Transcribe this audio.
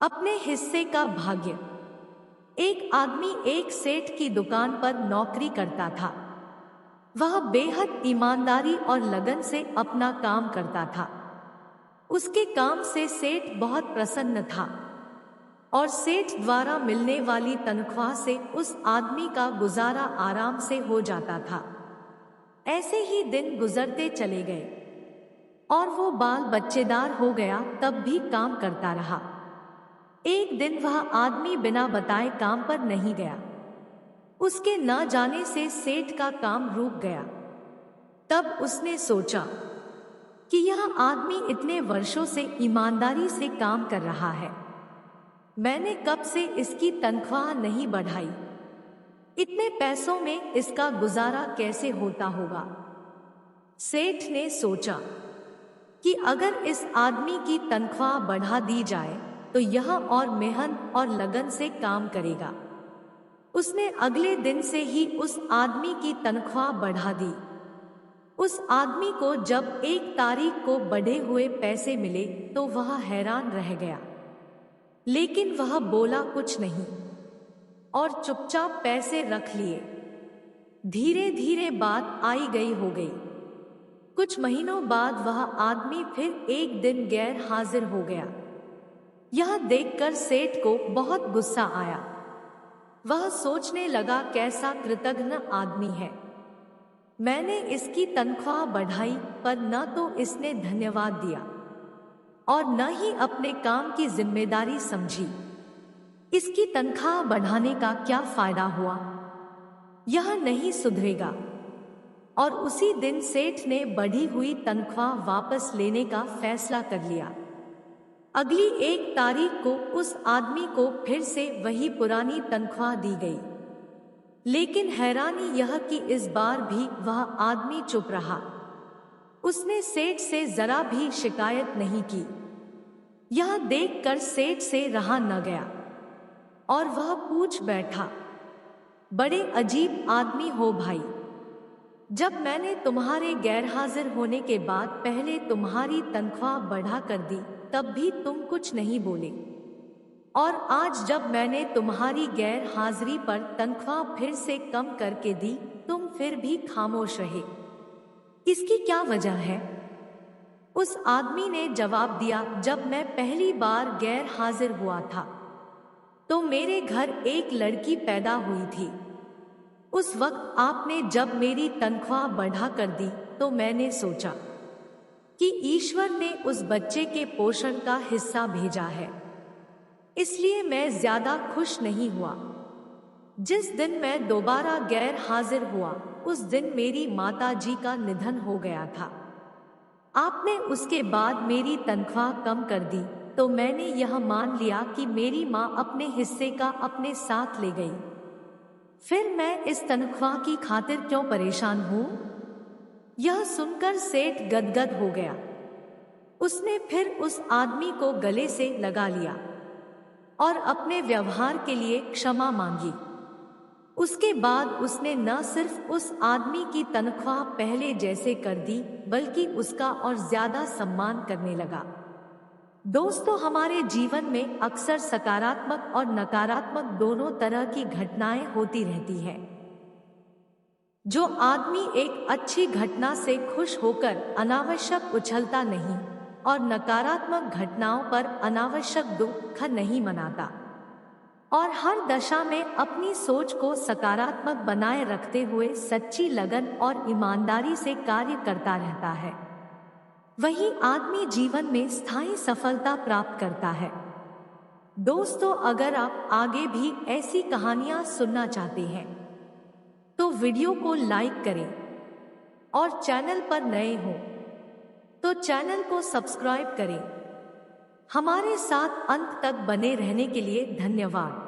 अपने हिस्से का भाग्य। एक आदमी एक सेठ की दुकान पर नौकरी करता था। वह बेहद ईमानदारी और लगन से अपना काम करता था। उसके काम से सेठ बहुत प्रसन्न था और सेठ द्वारा मिलने वाली तनख्वाह से उस आदमी का गुजारा आराम से हो जाता था। ऐसे ही दिन गुजरते चले गए और वो बाल बच्चेदार हो गया, तब भी काम करता रहा। एक दिन वह आदमी बिना बताए काम पर नहीं गया। उसके न जाने से सेठ का काम रुक गया। तब उसने सोचा कि यह आदमी इतने वर्षों से ईमानदारी से काम कर रहा है, मैंने कब से इसकी तनख्वाह नहीं बढ़ाई, इतने पैसों में इसका गुजारा कैसे होता होगा। सेठ ने सोचा कि अगर इस आदमी की तनख्वाह बढ़ा दी जाए तो यह और मेहनत और लगन से काम करेगा। उसने अगले दिन से ही उस आदमी की तनख्वाह बढ़ा दी। उस आदमी को जब 1 तारीख को बढ़े हुए पैसे मिले तो वह हैरान रह गया, लेकिन वह बोला कुछ नहीं और चुपचाप पैसे रख लिए। धीरे धीरे बात आई गई हो गई। कुछ महीनों बाद वह आदमी फिर एक दिन गैर हाजिर हो गया। यह देखकर सेठ को बहुत गुस्सा आया। वह सोचने लगा, कैसा कृतघ्न आदमी है, मैंने इसकी तनख्वाह बढ़ाई पर न तो इसने धन्यवाद दिया और न ही अपने काम की जिम्मेदारी समझी। इसकी तनख्वाह बढ़ाने का क्या फायदा हुआ, यह नहीं सुधरेगा। और उसी दिन सेठ ने बढ़ी हुई तनख्वाह वापस लेने का फैसला कर लिया। अगली 1 तारीख को उस आदमी को फिर से वही पुरानी तनख्वाह दी गई, लेकिन हैरानी यह कि इस बार भी वह आदमी चुप रहा। उसने सेठ से जरा भी शिकायत नहीं की। यह देखकर सेठ से रहा न गया और वह पूछ बैठा, बड़े अजीब आदमी हो भाई, जब मैंने तुम्हारे गैरहाजिर होने के बाद पहले तुम्हारी तनख्वाह बढ़ा कर दी तब भी तुम कुछ नहीं बोले, और आज जब मैंने तुम्हारी गैर हाजिरी पर तनख्वाह फिर से कम करके दी तुम फिर भी खामोश रहे, इसकी क्या वजह है। उस आदमी ने जवाब दिया, जब मैं पहली बार गैर हाजिर हुआ था तो मेरे घर एक लड़की पैदा हुई थी। उस वक्त आपने जब मेरी तनख्वाह बढ़ा कर दी तो मैंने सोचा कि ईश्वर ने उस बच्चे के पोषण का हिस्सा भेजा है, इसलिए मैं ज्यादा खुश नहीं हुआ। जिस दिन मैं दोबारा गैर हाजिर हुआ उस दिन मेरी माता जी का निधन हो गया था। आपने उसके बाद मेरी तनख्वाह कम कर दी तो मैंने यह मान लिया कि मेरी माँ अपने हिस्से का अपने साथ ले गई। फिर मैं इस तनख्वाह की खातिर क्यों परेशान हूँ। यह सुनकर सेठ गदगद हो गया। उसने फिर उस आदमी को गले से लगा लिया और अपने व्यवहार के लिए क्षमा मांगी। उसके बाद उसने न सिर्फ उस आदमी की तनख्वाह पहले जैसे कर दी बल्कि उसका और ज्यादा सम्मान करने लगा। दोस्तों, हमारे जीवन में अक्सर सकारात्मक और नकारात्मक दोनों तरह की घटनाएं होती रहती हैं। जो आदमी एक अच्छी घटना से खुश होकर अनावश्यक उछलता नहीं और नकारात्मक घटनाओं पर अनावश्यक दुख नहीं मनाता और हर दशा में अपनी सोच को सकारात्मक बनाए रखते हुए सच्ची लगन और ईमानदारी से कार्य करता रहता है, वही आदमी जीवन में स्थायी सफलता प्राप्त करता है। दोस्तों, अगर आप आगे भी ऐसी कहानियां सुनना चाहते हैं तो वीडियो को लाइक करें और चैनल पर नए हो तो चैनल को सब्सक्राइब करें। हमारे साथ अंत तक बने रहने के लिए धन्यवाद।